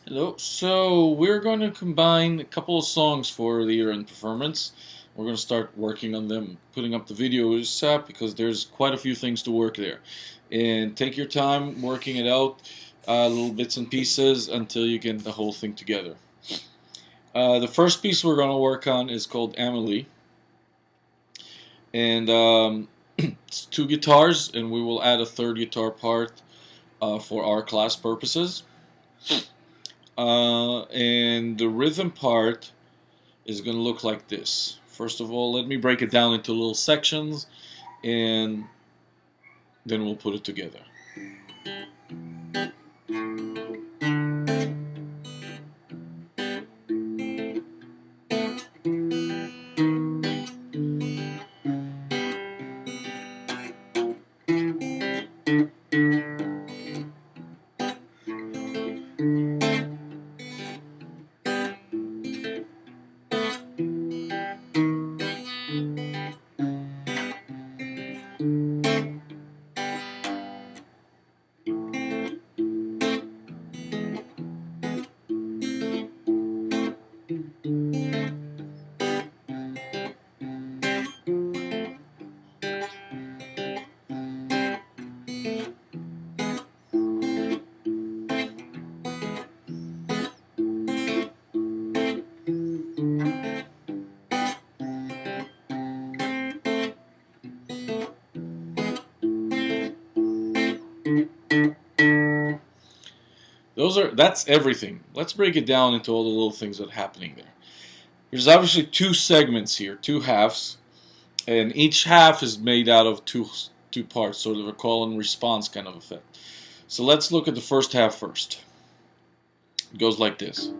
Hello. So we're going to combine a couple of songs for the year-end performance. We're going to start working on them, putting up the videos because there's quite a few things to work there. And take your time working it out, little bits and pieces until you get the whole thing together. The first piece we're going to work on is called Amelie. And it's two guitars, and we will add a third guitar part for our class purposes. And the rhythm part is going to look like this. First of all, let me break it down into little sections, and then we'll put it together. That's everything. Let's break it down into all the little things that are happening there. There's obviously two segments here, two halves, and each half is made out of two parts, sort of a call and response kind of effect. So let's look at the first half first. It goes like this.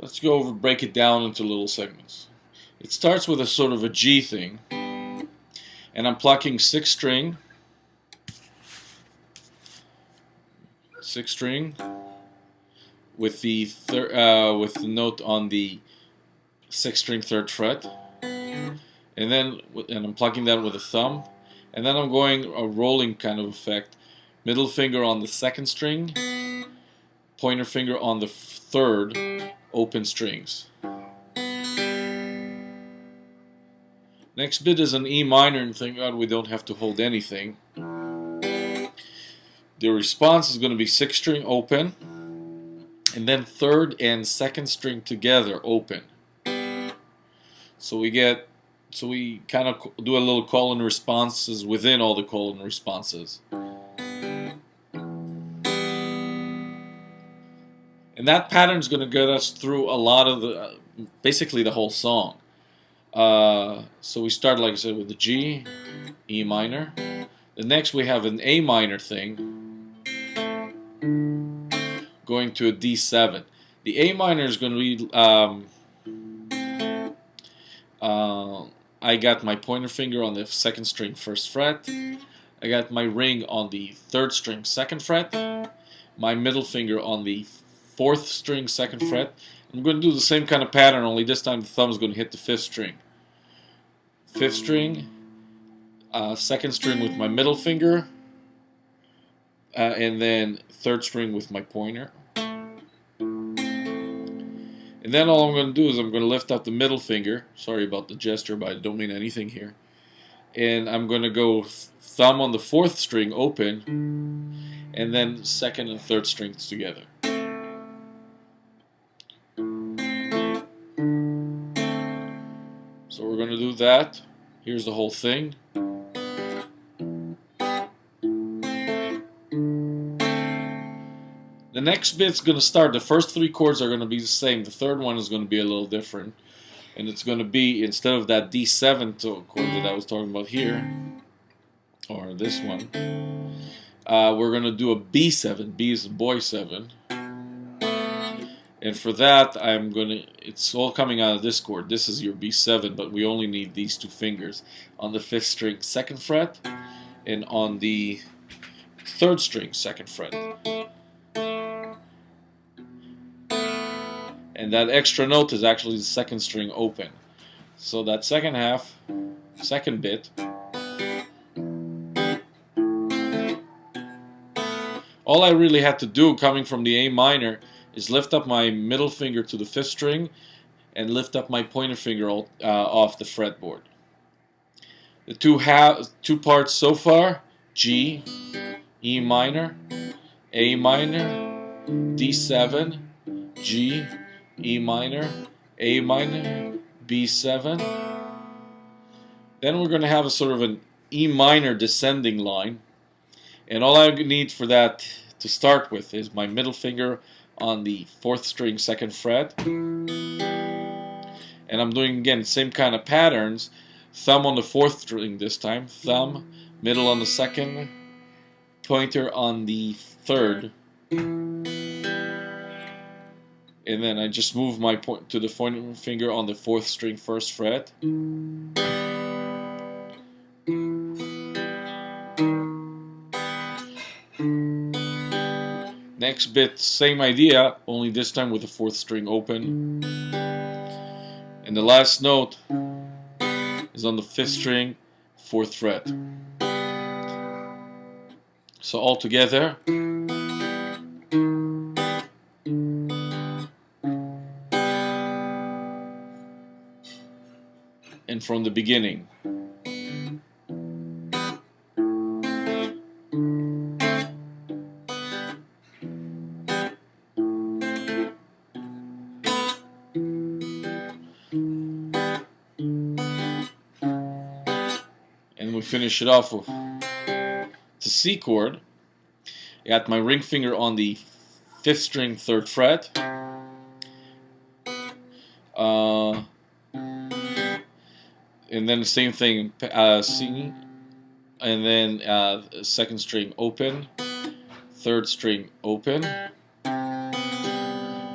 Let's go over, break it down into little segments. It starts with a sort of a G thing, and I'm plucking sixth string, with the note on the sixth string third fret, and I'm plucking that with a thumb, and then I'm going a rolling kind of effect. Middle finger on the second string, pointer finger on the third, open strings. Next bit is an E minor, and thank God we don't have to hold anything. The response is going to be sixth string open, and then third and second string together open. So we kind of do a little call and responses within all the call and responses. And that pattern is going to get us through a lot of basically the whole song. So we start, like I said, with the G, E minor. The next we have an A minor thing, going to a D7. The A minor is going to be, I got my pointer finger on the second string first fret. I got my ring on the third string second fret. My middle finger on the fourth string second fret. I'm going to do the same kind of pattern, only this time the thumb is going to hit the fifth string. Fifth string, second string with my middle finger, and then third string with my pointer. And then all I'm going to do is I'm going to lift up the middle finger. Sorry about the gesture, but I don't mean anything here. And I'm going to go thumb on the fourth string open, and then second and third strings together. So we're going to do that. Here's the whole thing. The next bit's going to start. The first three chords are going to be the same. The third one is going to be a little different. And it's going to be, instead of that D7 chord that I was talking about here, or this one, we're going to do a B7. B is a boy 7. And for that, it's all coming out of this chord. This is your B7, but we only need these two fingers. On the fifth string, second fret, and on the third string, second fret. and that extra note is actually the second string open. So that second half, second bit, all I really had to do coming from the A minor is lift up my middle finger to the 5th string and lift up my pointer finger off the fretboard. The two parts so far: G, E minor, A minor, D7, G, E minor, A minor, B7. Then we're going to have a sort of an E minor descending line, and all I need for that to start with is my middle finger on the 4th string 2nd fret, and I'm doing again same kind of patterns. Thumb on the 4th string this time, thumb, middle on the 2nd, pointer on the 3rd, and then I just move my point to the pointer finger on the 4th string 1st fret. Next bit, same idea, only this time with the 4th string open. And the last note is on the 5th string, 4th fret. So all together. And from the beginning. And we finish it off with the C chord. I got my ring finger on the 5th string 3rd fret. And then the same thing, C, and then 2nd string open, 3rd string open.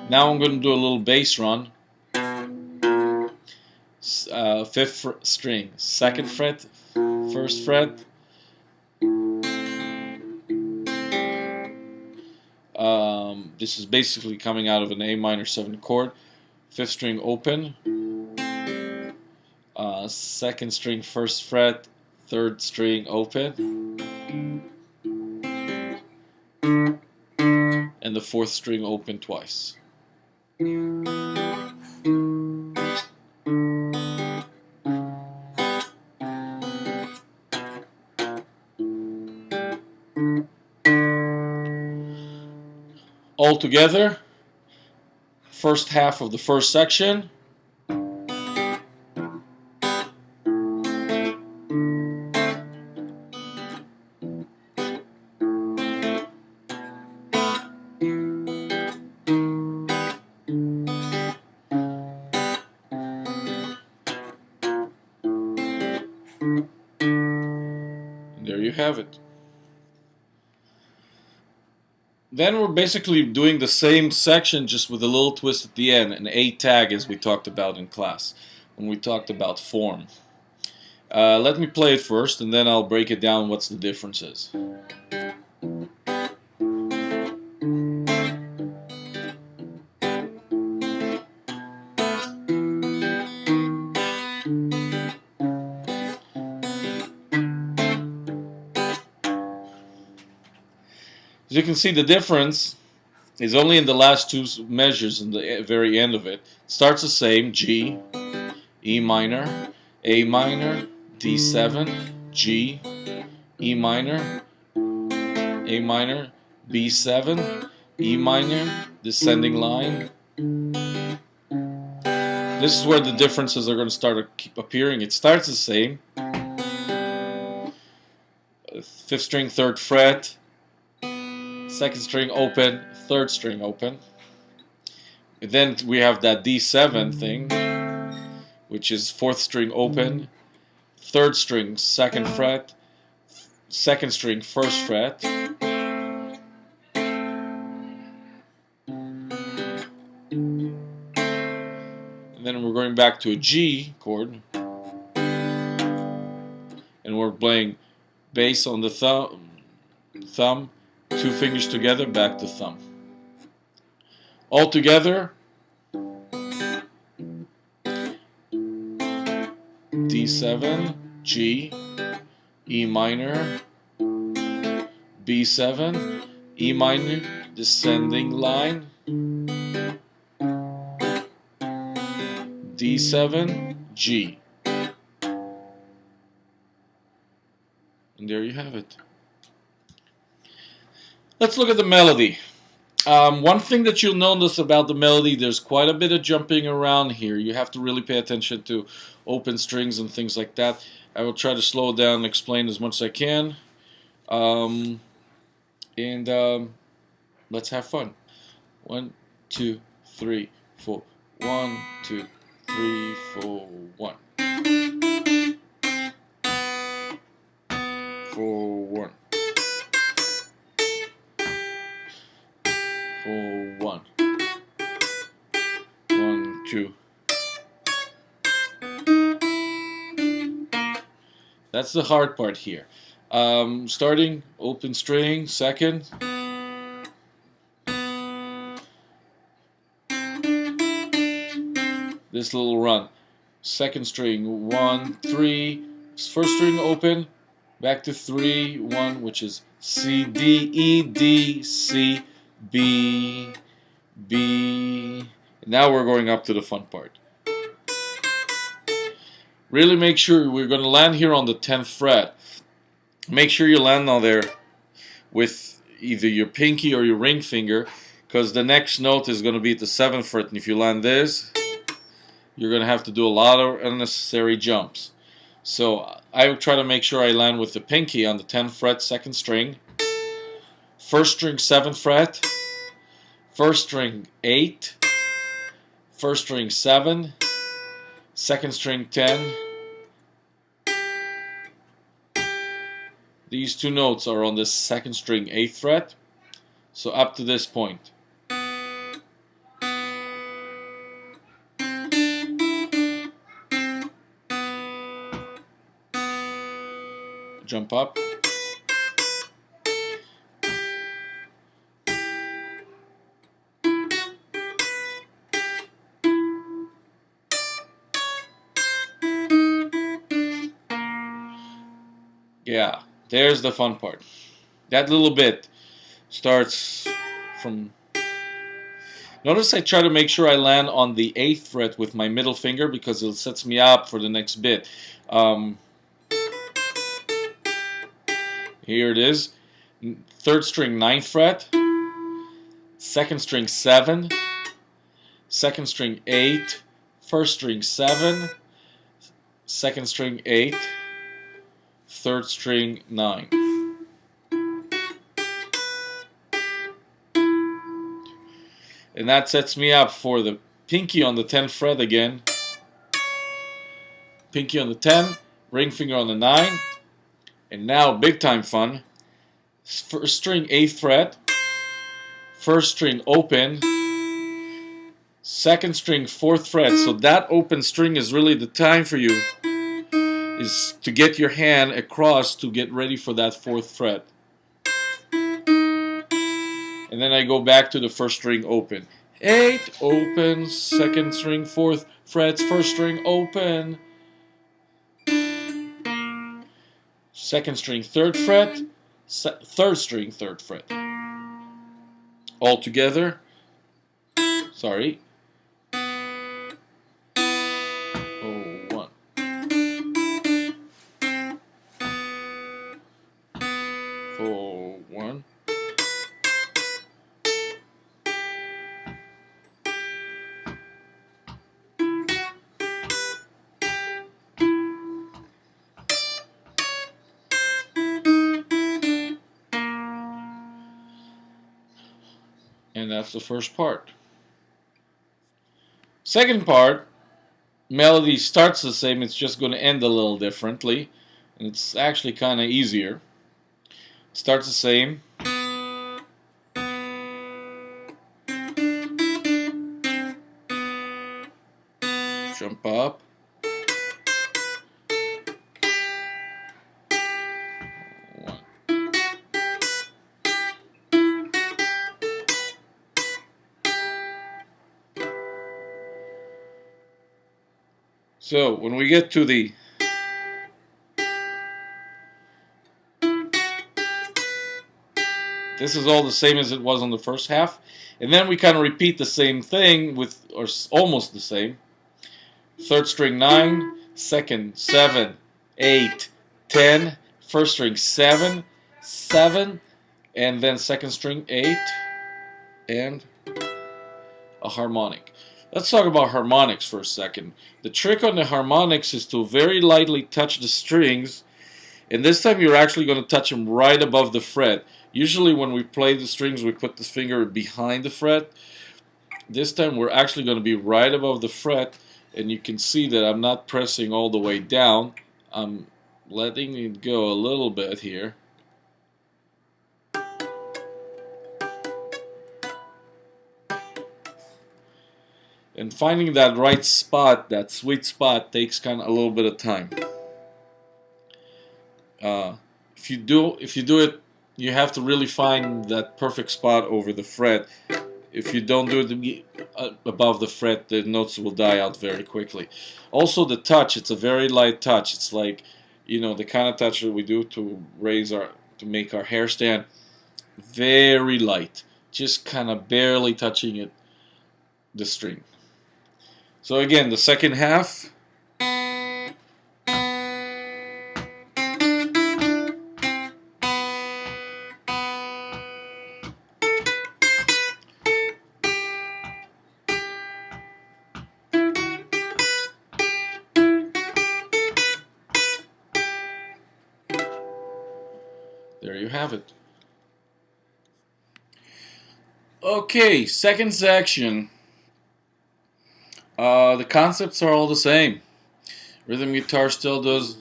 Now I'm going to do a little bass run. 5th string, 2nd fret, 1st fret. This is basically coming out of an A minor 7 chord. 5th string open, 2nd string 1st fret, 3rd string open, and the 4th string open twice. All together, first half of the first section. And there you have it. Then we're basically doing the same section, just with a little twist at the end, an A tag, as we talked about in class when we talked about form. Let me play it first, and then I'll break it down what's the differences. As you can see, the difference is only in the last two measures, in the very end of it. It starts the same: G, E minor, A minor, D7, G, E minor, A minor, B7, E minor, descending line. This is where the differences are going to start to keep appearing. It starts the same: 5th string 3rd fret, 2nd string open, 3rd string open. And then we have that D7 thing, which is 4th string open, 3rd string 2nd fret, 2nd string 1st fret. And then we're going back to a G chord, and we're playing bass on the thumb, 2 fingers together, back to thumb. All together. D7, G, E minor, B7, E minor, descending line, D7, G. And there you have it. Let's look at the melody. One thing that you'll notice about the melody, there's quite a bit of jumping around here. You have to really pay attention to open strings and things like that. I will try to slow it down and explain as much as I can. Let's have fun. 1, 2, 3, 4. 1, 2, 3, 4, 1. 4, 1. 4, 1. 1, 2. That's the hard part here. Starting open string, second. This little run. Second string, 1, 3. First string open, back to 3, 1, which is C, D, E, D, C, B, B. Now we're going up to the fun part. Really make sure we're going to land here on the 10th fret. Make sure you land on there with either your pinky or your ring finger, because the next note is going to be at the 7th fret, and if you land this, you're going to have to do a lot of unnecessary jumps. So I will try to make sure I land with the pinky on the 10th fret, second string, first string 7th fret, first string 8, first string 7, second string 10. These two notes are on the second string 8th fret, so up to this point. Jump up. Yeah, there's the fun part. That little bit starts from... Notice I try to make sure I land on the 8th fret with my middle finger because it sets me up for the next bit. Here it is. Third string 9th fret, second string 7, second string 8, first string 7, second string 8, third string 9. And that sets me up for the pinky on the 10th fret again. Pinky on the 10, ring finger on the 9. And now big time fun. First string 8th fret, first string open, second string 4th fret. So that open string is really the time for you is to get your hand across to get ready for that 4th fret. And then I go back to the first string open. 8 open, second string 4th frets, first string open, second string 3rd fret, third string 3rd fret. All together. Sorry. 1. 4, 1. And that's the first part. Second part, melody starts the same, it's just going to end a little differently. And it's actually kind of easier. It starts the same. Jump up. So when we get to the This is all the same as it was on the first half. And then we kind of repeat the same thing with, or almost the same. Third string 9, second 7, 8, 10, first string 7, 7, and then second string 8, and a harmonic. Let's talk about harmonics for a second. The trick on the harmonics is to very lightly touch the strings, and this time you're actually going to touch them right above the fret. Usually when we play the strings we put the finger behind the fret. This time we're actually going to be right above the fret, and you can see that I'm not pressing all the way down. I'm letting it go a little bit here. And finding that right spot, that sweet spot, takes kind of a little bit of time. If you do it, you have to really find that perfect spot over the fret. If you don't do it above the fret, the notes will die out very quickly. Also, the touch, it's a very light touch. It's like, you know, the kind of touch that we do to make our hair stand. Very light, just kind of barely touching it, the string. So again, the second half. There you have it. Okay, second section. The concepts are all the same. Rhythm guitar still does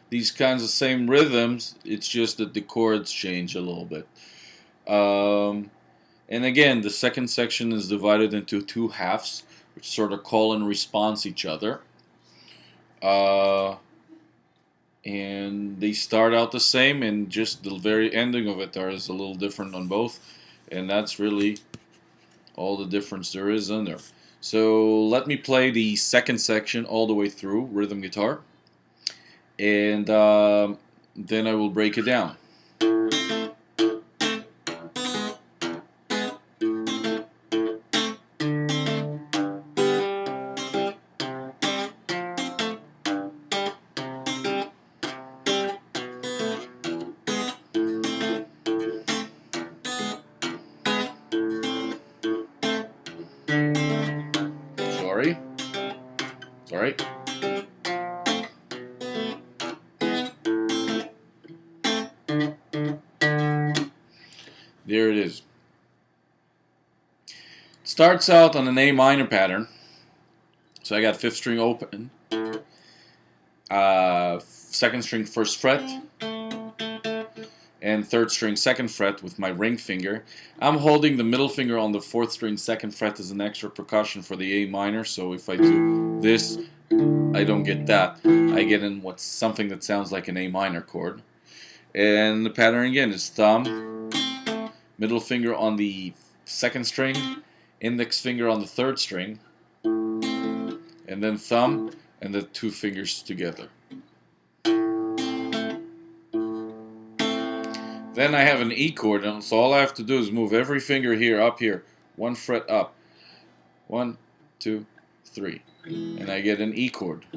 these kinds of same rhythms. It's just that the chords change a little bit. And again, the second section is divided into two halves, which sort of call and response each other. And they start out the same, and just the very ending of it is a little different on both. And that's really all the difference there is in there. So let me play the second section all the way through, rhythm guitar, and then I will break it down. Sorry. There it is. It starts out on an A minor pattern. So I got 5th string open, second string 1st fret, and 3rd string 2nd fret with my ring finger. I'm holding the middle finger on the 4th string 2nd fret as an extra percussion for the A minor, so if I do this, I don't get that. I get in what's something that sounds like an A minor chord. And the pattern again is thumb, middle finger on the 2nd string, index finger on the 3rd string, and then thumb and the 2 fingers together. Then I have an E chord, and so all I have to do is move every finger here, up here, 1 fret up. 1, 2, 3. And I get an E chord.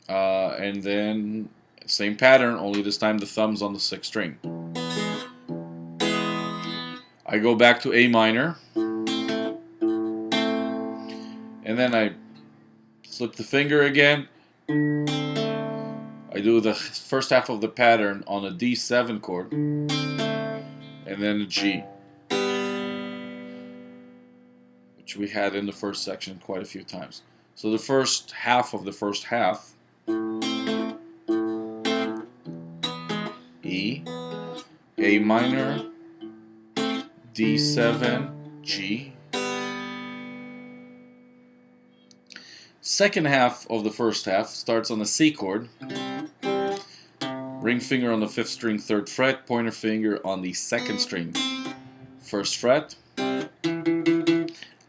And then same pattern, only this time the thumb's on the 6th string. I go back to A minor, and then I flip the finger again. I do the first half of the pattern on a D7 chord, and then a G, which we had in the first section quite a few times. So the first half of the first half, E, A minor, D7, G. Second half of the first half starts on a C chord, ring finger on the 5th string 3rd fret, pointer finger on the 2nd string 1st fret.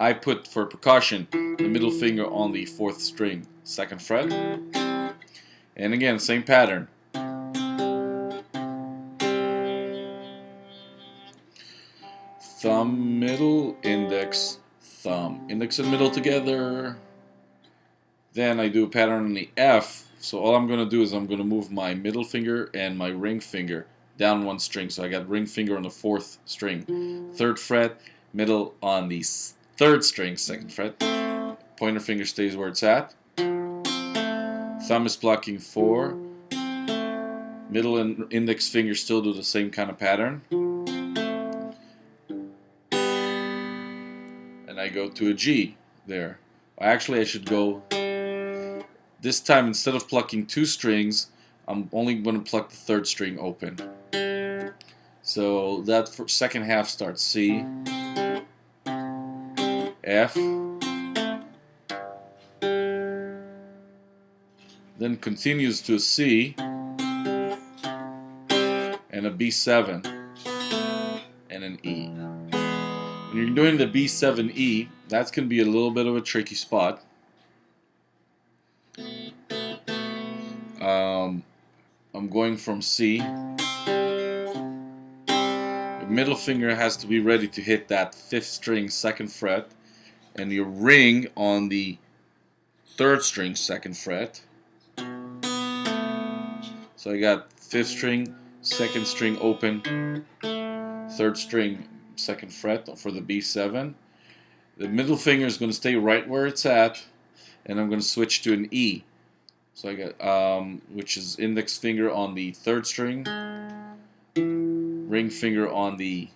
I put for percussion the middle finger on the 4th string 2nd fret, And again, same pattern. Thumb, middle, index, thumb. Index and middle together. Then I do a pattern on the F. So all I'm going to do is I'm going to move my middle finger and my ring finger down one string. So I got ring finger on the 4th string, 3rd fret, middle on the 3rd string, 2nd fret. Pointer finger stays where it's at. Thumb is plucking 4. Middle and index finger still do the same kind of pattern. And I go to a G there. Actually, I should go, this time instead of plucking 2 strings, I'm only going to pluck the 3rd string open. So that second half starts C, F, then continues to a C, and a B7, and an E. When you're doing the B7E, that's going to be a little bit of a tricky spot. I'm going from C. Your middle finger has to be ready to hit that 5th string, 2nd fret, and your ring on the 3rd string, 2nd fret. So I got 5th string, 2nd string open, 3rd string, 2nd fret for the B7. The middle finger is going to stay right where it's at, and I'm going to switch to an E. So I got, which is index finger on the 3rd string, ring finger on the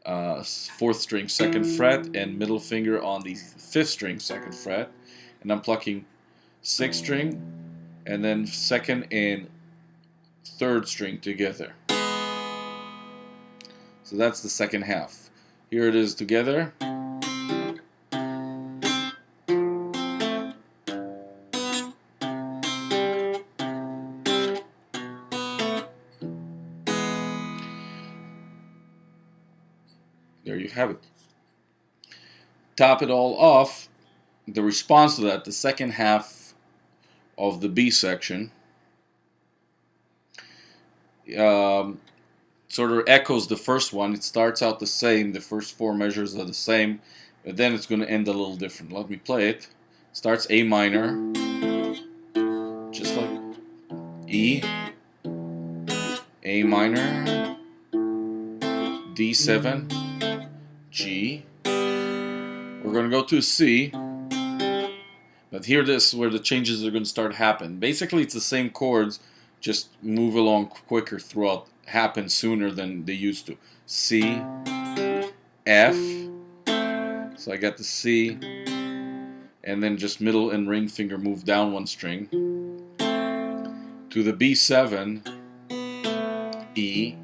4th string, 2nd fret, and middle finger on the 5th string, 2nd fret. And I'm plucking 6th string, and then 2nd and 3rd string together. So that's the second half. Here it is together. There you have it. Top it all off. The response to that, the second half of the B section, sort of echoes the first one. It starts out the same. The first 4 measures are the same, but then it's going to end a little different. Let me play it. Starts A minor, just like E, A minor, D7, G. We're going to go to a C, but here this is where the changes are going to start happening. Basically, it's the same chords, just move along quicker throughout, happen sooner than they used to. C, F, so I got the C, and then just middle and ring finger move down one string, to the B7, E,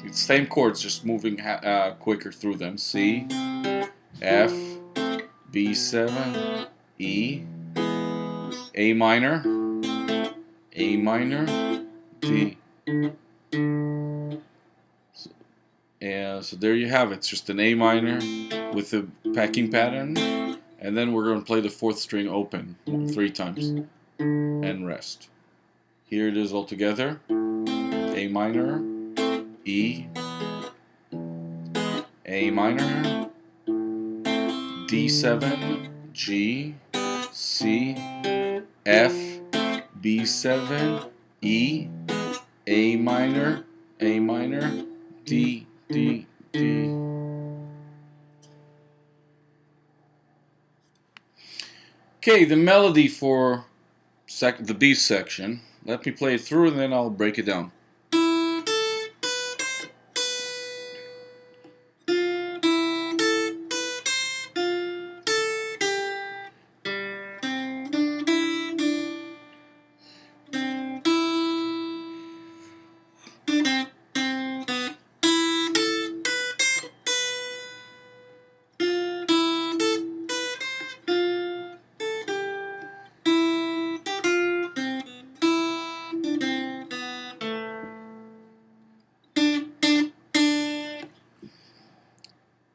it's the same chords, just moving quicker through them. C, F, B7, E, A minor, D. So there you have it. It's just an A minor with a packing pattern, and then we're going to play the 4th string open 3 times and rest. Here it is all together. A minor, E, A minor, D7, G, C, F, B7, E, A minor, D, D, D. Okay, the melody for the B section. Let me play it through and then I'll break it down.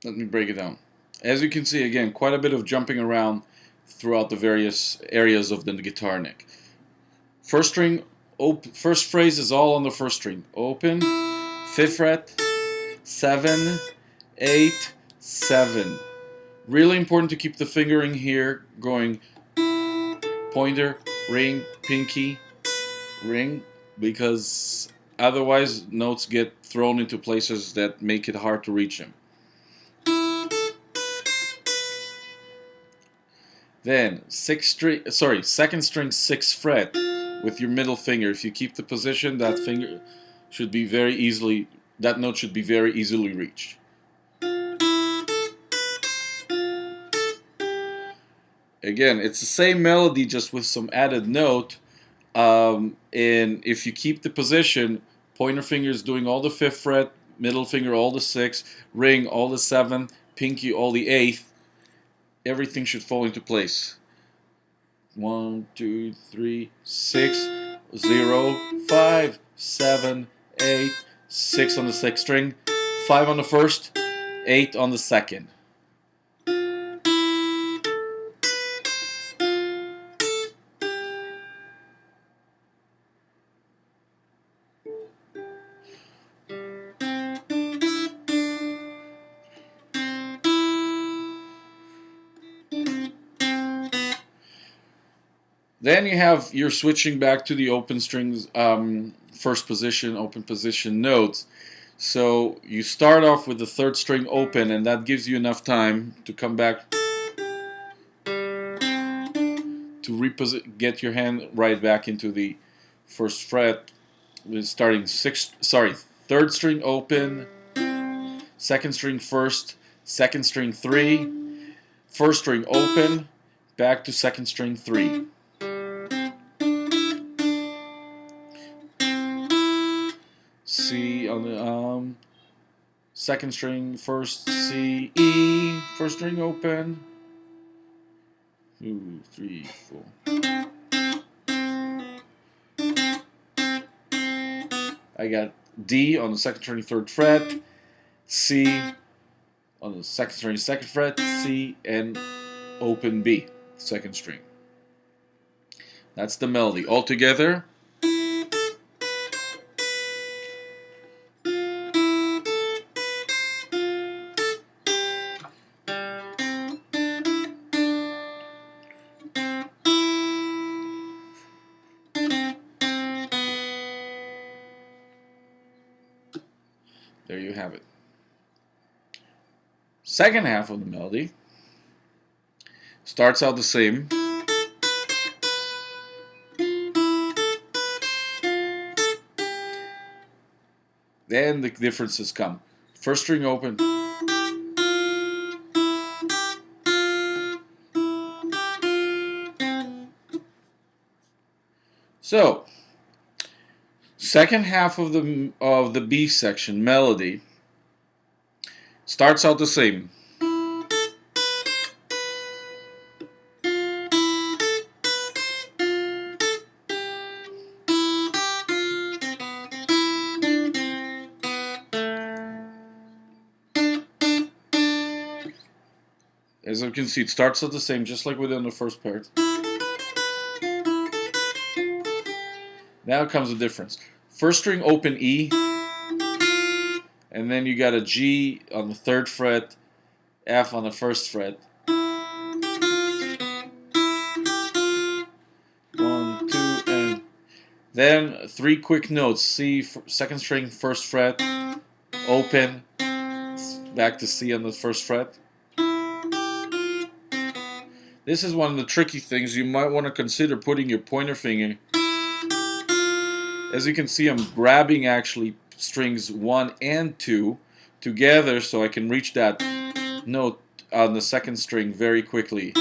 Let me break it down. As you can see, again, quite a bit of jumping around throughout the various areas of the guitar neck. First string, first phrase is all on the first string. Open, 5th fret, 7, 8, 7. Really important to keep the fingering here going pointer, ring, pinky, ring, because otherwise notes get thrown into places that make it hard to reach them. Then second string 6th fret with your middle finger. If you keep the position, that note should be very easily reached. Again, it's the same melody, just with some added note. And if you keep the position, pointer finger is doing all the 5th fret, middle finger all the 6th, ring all the 7th, pinky all the 8th. Everything should fall into place. 1, 2, 3, 6, 0, 5, 7, 8, 6 on the 6th string, 5 on the 1st, 8 on the 2nd. Then you're switching back to the open strings, first position, open position notes. So you start off with the 3rd string open, and that gives you enough time to come back to get your hand right back into the 1st fret. Starting 3rd string open, 2nd string 1st, 2nd string 3, 1st string open, back to 2nd string 3. C on the 2nd string, 1st, C, E, 1st string open, 2, 3, 4. I got D on the 2nd string, 3rd fret, C on the 2nd string, 2nd fret, C, and open B, 2nd string. That's the melody. All together. There you have it. Second half of the melody starts out the same. Then the differences come. 1st string open. So, second half of the B section melody starts out the same. As you can see, it starts out the same, just like we did in the first part. Now comes the difference. 1st string open E, and then you got a G on the 3rd fret, F on the 1st fret. 1, 2, and then 3 quick notes. C, 2nd string, 1st fret, open, back to C on the 1st fret. This is one of the tricky things. You might want to consider putting your pointer finger. As you can see, I'm grabbing actually strings 1 and 2 together so I can reach that note on the 2nd string very quickly.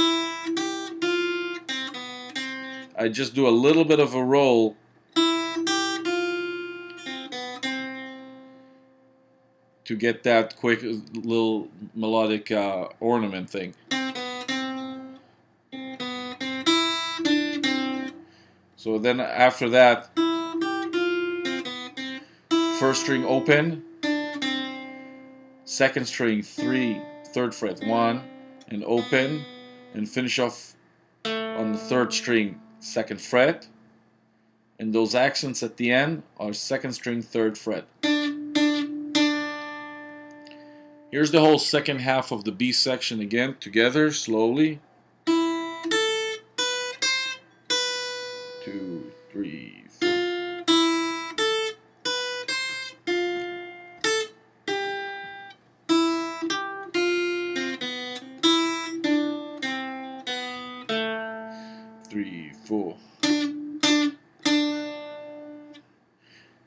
I just do a little bit of a roll to get that quick little melodic ornament thing. So then after that, 1st string open, 2nd string 3, 3rd fret 1, and open, and finish off on the 3rd string 2nd fret, and those accents at the end are 2nd string 3rd fret. Here's the whole second half of the B section again, together, slowly. 2, 3, 4. Three, 4.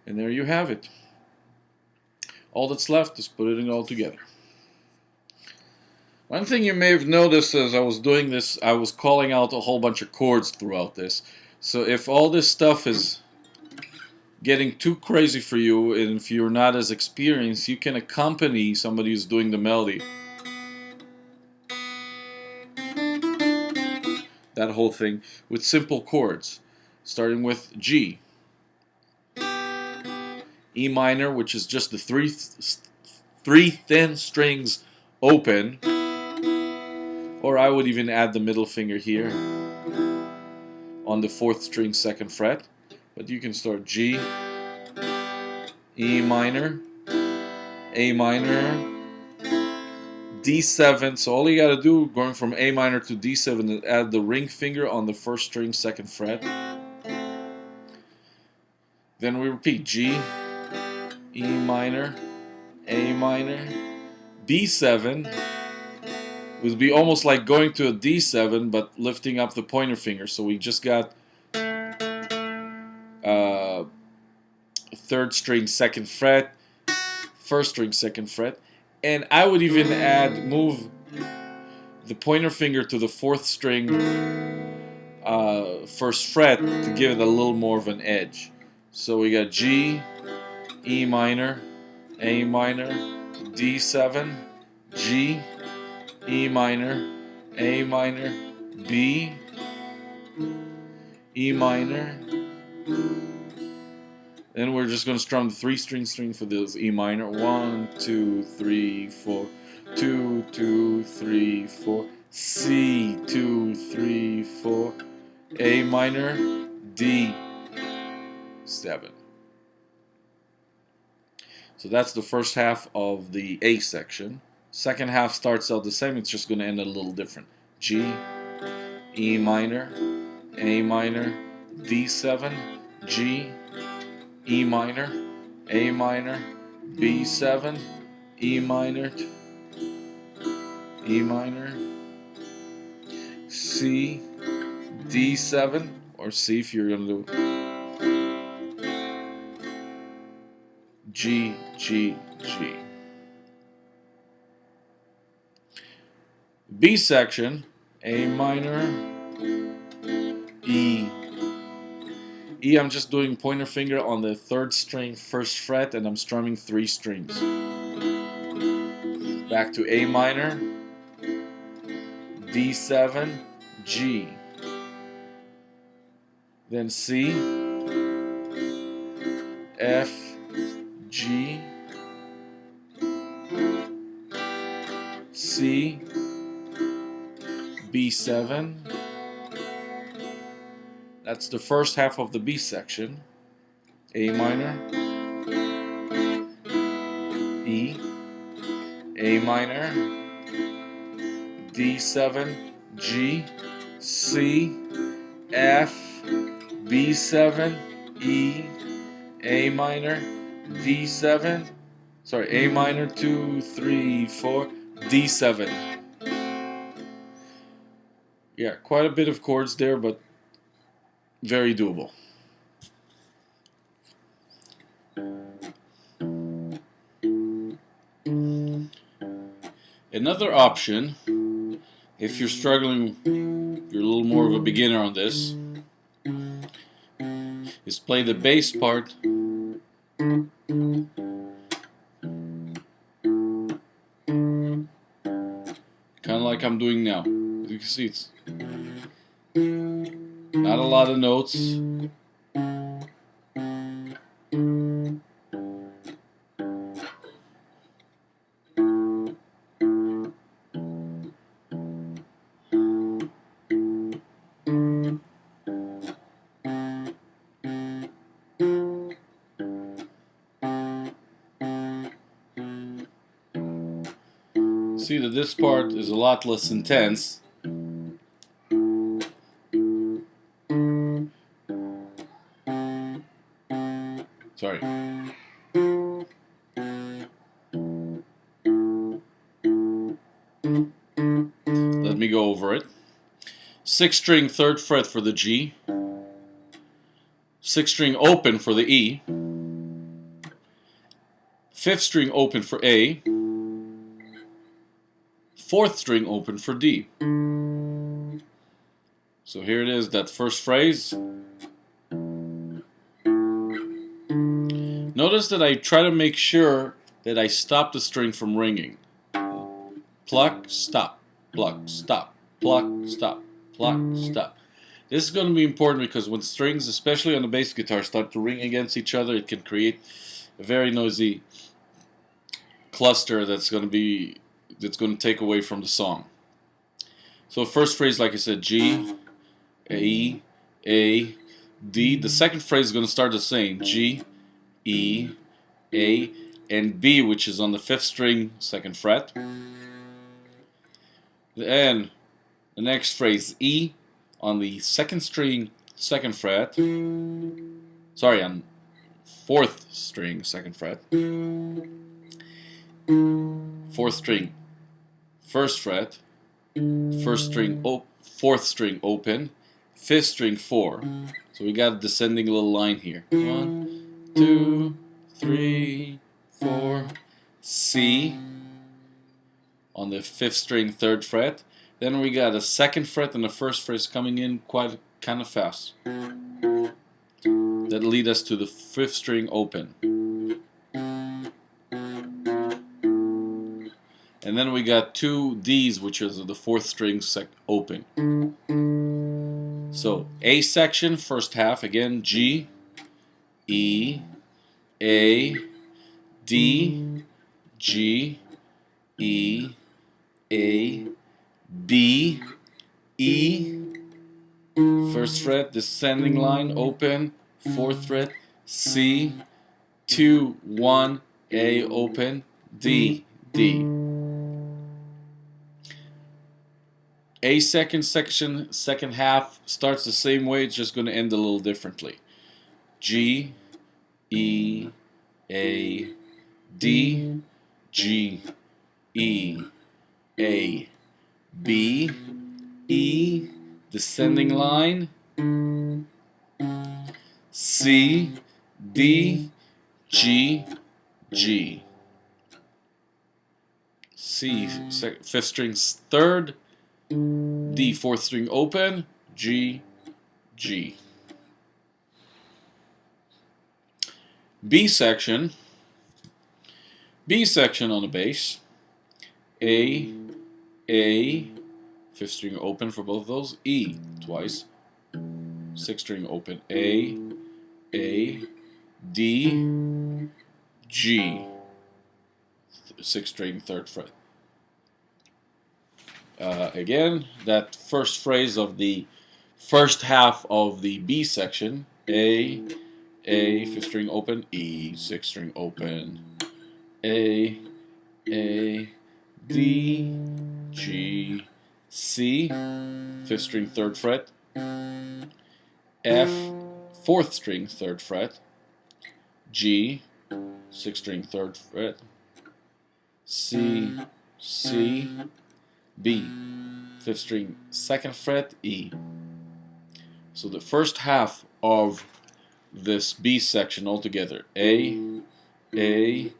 And there you have it. All that's left is putting it all together. One thing you may have noticed as I was doing this, I was calling out a whole bunch of chords throughout this. So if all this stuff is getting too crazy for you, and if you're not as experienced, you can accompany somebody who's doing the melody. That whole thing with simple chords, starting with G, E minor, which is just the three thin strings open, or I would even add the middle finger here on the 4th string 2nd fret, but you can start G, E minor, A minor, D7. So all you gotta do going from A minor to D7 is add the ring finger on the 1st string 2nd fret. Then we repeat G, E minor, A minor, B7. It would be almost like going to a D7 but lifting up the pointer finger. So we just got 3rd string 2nd fret, 1st string 2nd fret, and I would even move the pointer finger to the 4th string 1st fret to give it a little more of an edge. So we got G, E minor, A minor, D7, G, E minor, A minor, B, E minor. Then we're just going to strum the 3-string for this E minor. 1, 2, 3, 4. 2, 2, 3, 4. C, 2, 3, 4. A minor, D, 7. So that's the first half of the A section. Second half starts out the same, it's just going to end a little different. G, E minor, A minor, D7, G, E minor, A minor, B7, E minor, E minor, C, D7, or C if you're going to do G, G, G. B section, A minor, E. E, I'm just doing pointer finger on the 3rd string 1st fret, and I'm strumming 3 strings. Back to A minor, D7, G. Then C, F, G, C, B7. That's the first half of the B section. A minor, E, A minor, D7, G, C, F, B7, E, A minor, D7, sorry, A minor, 2, 3, 4, D7. Yeah, quite a bit of chords there, but very doable. Another option, if you're struggling, you're a little more of a beginner on this, is play the bass part kind of like I'm doing now. As you can see, it's not a lot of notes. see that this part is a lot less intense. Sorry. Let me go over it. 6th string 3rd fret for the G. 6th string open for the E. 5th string open for A. 4th string open for D. So here it is, that first phrase. Notice that I try to make sure that I stop the string from ringing. Pluck, stop, pluck, stop, pluck, stop, pluck, stop. This is going to be important because when strings, especially on the bass guitar, start to ring against each other, it can create a very noisy cluster that's going to take away from the song. So first phrase, like I said, G, E, A, D. The second phrase is going to start the same, G, E, A, and B, which is on the 5th string, 2nd fret. And the next phrase, E, on the 2nd string, 2nd fret. Sorry, on 4th string, 2nd fret. 4th string, 1st fret. 1st string, 4th string open. 5th string 4. So we got a descending little line here. 1, 2, 3, 4. C on the 5th string, 3rd fret. Then we got a 2nd fret and the 1st phrase coming in kind of fast. That lead us to the 5th string open. And then we got 2 D's, which is the 4th string open. So A section, first half, again, G, E, A, D, G, E, A, B, E, 1st fret, descending line, open, 4th fret, C, 2, 1, A, open, D, D. A second section, 2nd half, starts the same way, it's just going to end a little differently. G, E, A, D, G, E, A, B, E, descending line, C, D, G, G. C, 5th string's 3rd, D, 4th string open, G, G. B section on the bass, A, 5th string open for both of those, E twice, 6th string open, A, D, G, 6th string, 3rd fret. Again, that first phrase of the first half of the B section, A, 5th string open, E, 6th string open, A, D, G, C, 5th string, 3rd fret, F, 4th string, 3rd fret, G, 6th string, 3rd fret, C, B, 5th string, 2nd fret, E. So the first half of this B section altogether, A, E,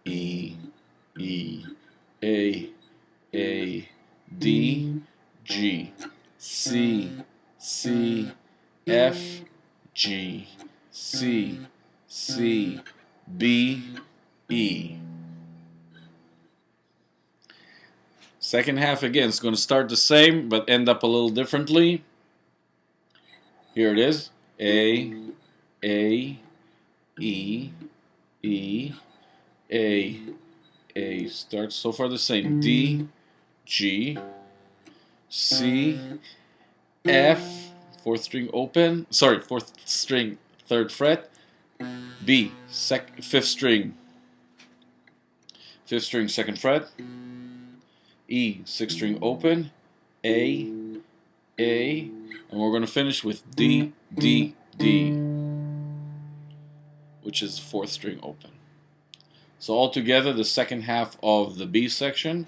A, D, G, C, F, G, C, B, E. Second half again is going to start the same but end up a little differently. Here it is. A, E, A starts so far the same. D, G, C, F, 4th string open. Sorry, 4th string, 3rd fret. B, 5th string, 2nd fret. E, 6th string open, A, and we're going to finish with D, D, D, which is 4th string open. So altogether, the second half of the B section.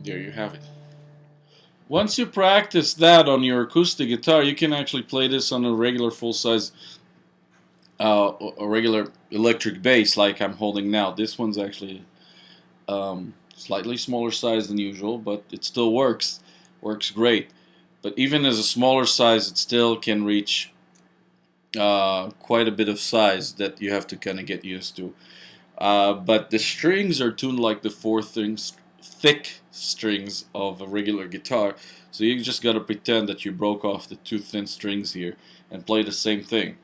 There you have it. Once you practice that on your acoustic guitar, you can actually play this on a regular full-size, a regular electric bass like I'm holding now. This one's actually slightly smaller size than usual, but it still works great. But even as a smaller size, it still can reach quite a bit of size that you have to kind of get used to. But the strings are tuned like the thick strings of a regular guitar, so you just gotta pretend that you broke off the 2 thin strings here and play the same thing.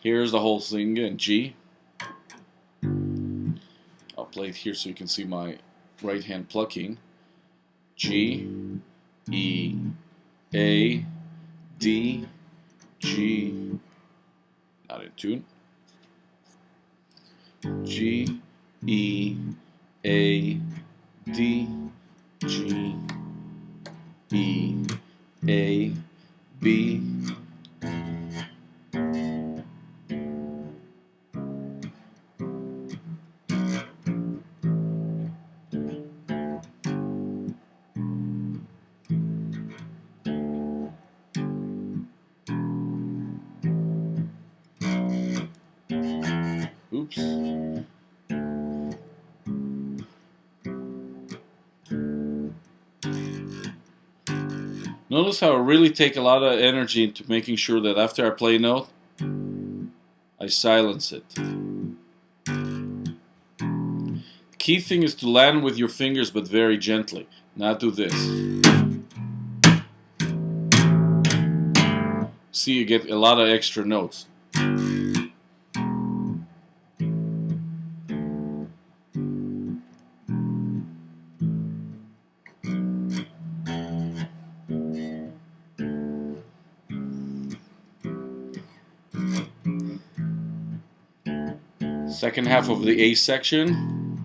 Here's the whole thing again. G. I'll play it here so you can see my right hand plucking. G, E, A, D, G, not in tune. G, E, A, D, G, E, A, B. Oops. Notice how I really take a lot of energy into making sure that after I play a note, I silence it. The key thing is to land with your fingers, but very gently. Not do this. See, you get a lot of extra notes. Second half of the A section.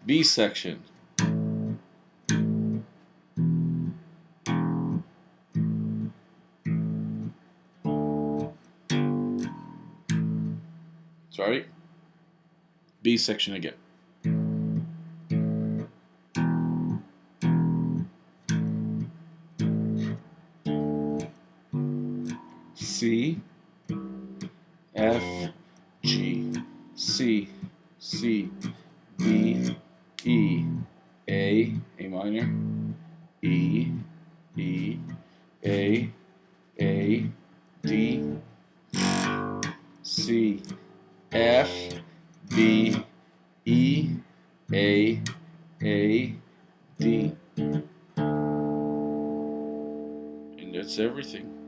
B section. Sorry. B section again. C, F, G, C, C, B, E, A minor, E, A, D, C, F, B, E, A, D. And that's everything.